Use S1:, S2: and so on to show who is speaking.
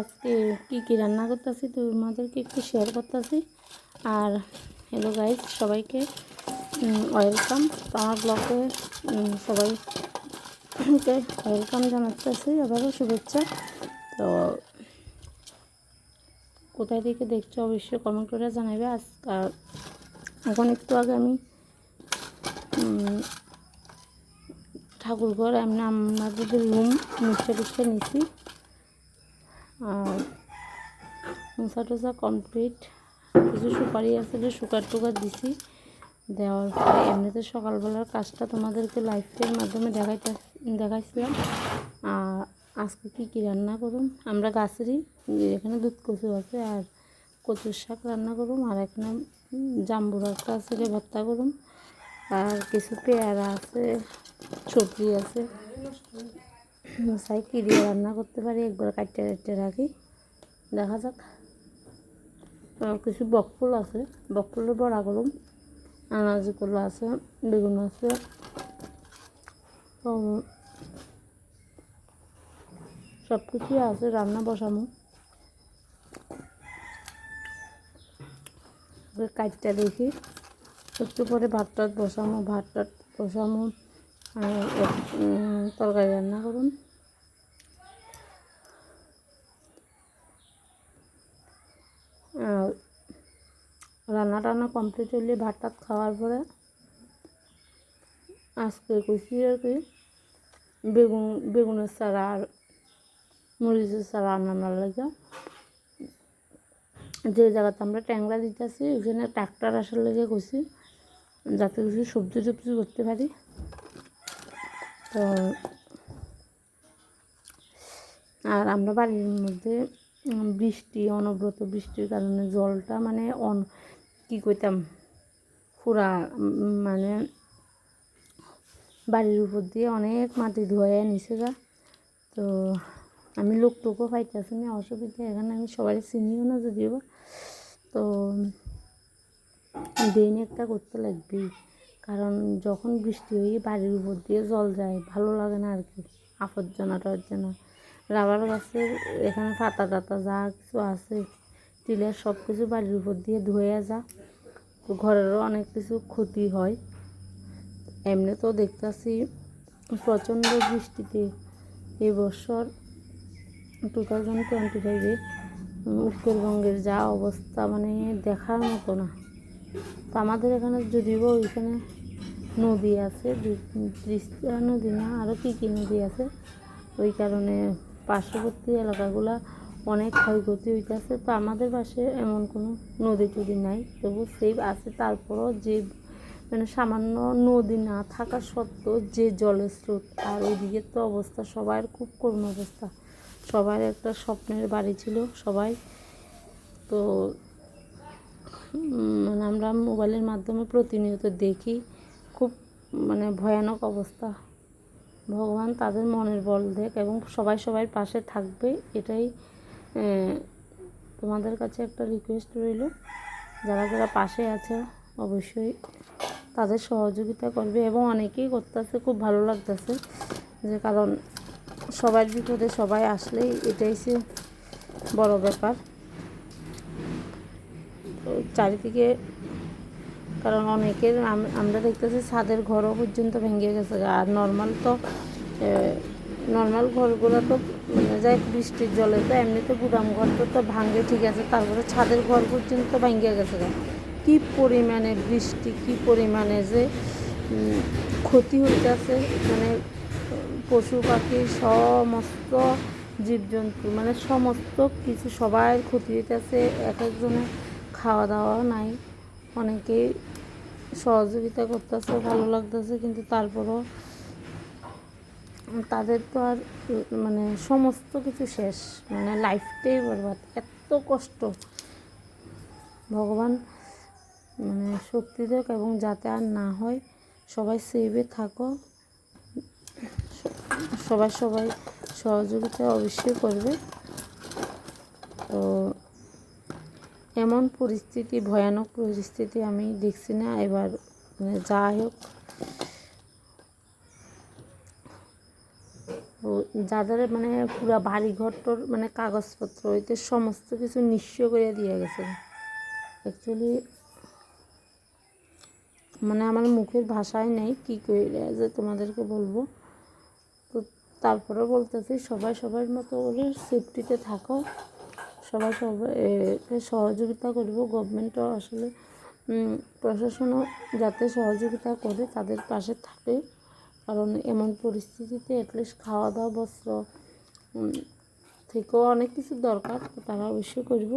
S1: আজকে কি রান্না করতেছি তোমাদেরকে একটু শেয়ার করতেছি। আর হ্যালো গাইস, সবাইকে ওয়েলকাম। তো আমার ব্লগে সবাইকে ওয়েলকাম জানাতেছি, আবারও শুভেচ্ছা। তো কোথায় থেকে দেখছো অবশ্যই কমেন্ট করে জানাবে। এখন একটু আগে আমি ঠাকুরঘর এমনি আমাদের রুম মুছে নিছি, আর মোছা টোছা কমপ্লিট। কিছু সুপারি আসলে সুগার টুকার দিছি, দেওয়ার পরে এমনিতে সকালবেলার কাজটা তোমাদেরকে লাইভের মাধ্যমে দেখাইছিলাম। আজকে কি রান্না করুন, আমরা গাছেরই এখানে দুধ কচু আছে আর কচুর শাক রান্না করুন, আর এখানে জাম্বুর একটা আছে ভর্তা করুন, আর কিছু পেয়ারা আছে, সবজি আছে। চাই কী দিয়ে রান্না করতে পারি, একবার কাটতে রাখি, দেখা যাক। কিছু বকফুল আছে, বকফুলের বড়া করুন, আনাজগুলো আছে, বেগুন আছে। তো সব কিছুই আছে, রান্না বসামো, কাটটা দেখি। একটু পরে ভাত বসামো, আর তরকারি রান্না করুন। রান্না কমপ্লিট হলে ভাত খাওয়ার পরে আজকে কইছি আর কি বেগুনের চারা আর মরিচের চারা রান্নার লাগে। যে জায়গাতে আমরা ট্যাংরা দিতেছি ওখানে ট্রাক্টর আসার লেগে কইছি, যাতে কিছু সবজি টবজি করতে পারি। তো আর আমরা বাড়ির মধ্যে অনবরত বৃষ্টির কারণে জলটা মানে কী কইতাম পুরা মানে বাড়ির উপর দিয়ে অনেক মাটি ধুয়ে নিছে গা। তো আমি লোকটুকু পাইতেছি না, অসুবিধা। এখানে আমি সবাই চিনিও না যদিও, তো ড্রেন একটা করতে লাগবে, কারণ যখন বৃষ্টি হয়ে বাড়ির উপর দিয়ে জল যায় ভালো লাগে না আর কি, আবর্জনা টর্জনা। রাবার গাছের এখানে পাতা টাতা যা কিছু আছে টিলের সব কিছু বাড়ির উপর দিয়ে ধুয়ে যা, তো ঘরেরও অনেক কিছু ক্ষতি হয়। এমনি তো দেখতেছি প্রচণ্ড বৃষ্টিতে এবছর 2025-এ উত্তরবঙ্গের যা অবস্থা মানে দেখার মতো না। তো আমাদের এখানে যদিও ওইখানে নদী আছে, তিস্তা নদী না আরও কী নদী আছে, ওই কারণে পার্শ্ববর্তী এলাকাগুলো অনেক ক্ষয়ক্ষতি হইতেছে। তো আমাদের পাশে এমন কোনো নদী টদী নাই, তবু সেভ আছে। তারপরও যে মানে সামান্য নদী না থাকা সত্ত্বেও যে জলের স্রোত, আর ওইদিকে তো অবস্থা সবার খুব করুণ অবস্থা। সবার একটা স্বপ্নের বাড়ি ছিল সবাই। তো মানে আমরা মোবাইলের মাধ্যমে প্রতিনিয়ত দেখি খুব মানে ভয়ানক অবস্থা। ভগবান তাদের মনের বল দেখ এবং সবাই পাশে থাকবে, এটাই তোমাদের কাছে একটা রিকোয়েস্ট রইল। যারা পাশে আছে অবশ্যই তাদের সহযোগিতা করবে, এবং অনেকেই করতেছে, খুব ভালো লাগতেছে। যে কারণ সবার বিপদে সবাই আসলেই এটাই সে বড় ব্যাপার। তো চারিদিকে, কারণ অনেকের আমরা দেখতেছি ছাদের ঘরও পর্যন্ত ভেঙে গেছে। আর নর্মাল ঘরগুলো তো মানে যাই বৃষ্টির জলে তো এমনিতে গুদাম ঘর তো ভাঙে, ঠিক আছে, তারপরে ছাদের ঘর পর্যন্ত ভেঙে গেছে। কি পরিমাণে বৃষ্টি, কি পরিমাণে যে ক্ষতি হইতেছে, মানে পশু পাখি সমস্ত জীবজন্তু মানে সমস্ত কিছু সবার ক্ষতি হইতেছে। এক একজনের খাওয়া দাওয়াও নাই, অনেকেই সহযোগিতা করতেছে, ভালো লাগতেছে। কিন্তু তারপরও তাদের তো আর মানে সমস্ত কিছু শেষ, মানে লাইফটাই বরবাদ। এত কষ্ট, ভগবান মানে শক্তি দেখ এবং যাতে আর না হয়। সবাই সেভে থাকো, সবাই সহযোগিতা অবশ্যই করবে। তো এমন পরিস্থিতি, ভয়ানক পরিস্থিতি আমি দেখছি না এবার। যাই হোক, যাদের মানে পুরা বাড়ি ঘরটোর মানে কাগজপত্র হইতে সমস্ত কিছু নিঃস্ব করে দিয়ে গেছে। অ্যাকচুয়ালি মানে আমার মুখের ভাষায় নেই কী করে যে তোমাদেরকে বলবো। তো তারপরে বলতেছি সবাই সবার মতো করে সেফটিতে থাকো, সবাই সবাইকে সহযোগিতা করব। গভর্নমেন্টও আসলে প্রশাসনও যাতে সহযোগিতা করে তাদের পাশে থাকে, কারণ এমন পরিস্থিতিতে অ্যাটলিস্ট খাওয়া দাওয়া বস্ত্র থেকেও অনেক কিছু দরকার, তো তারা অবশ্যই করবো।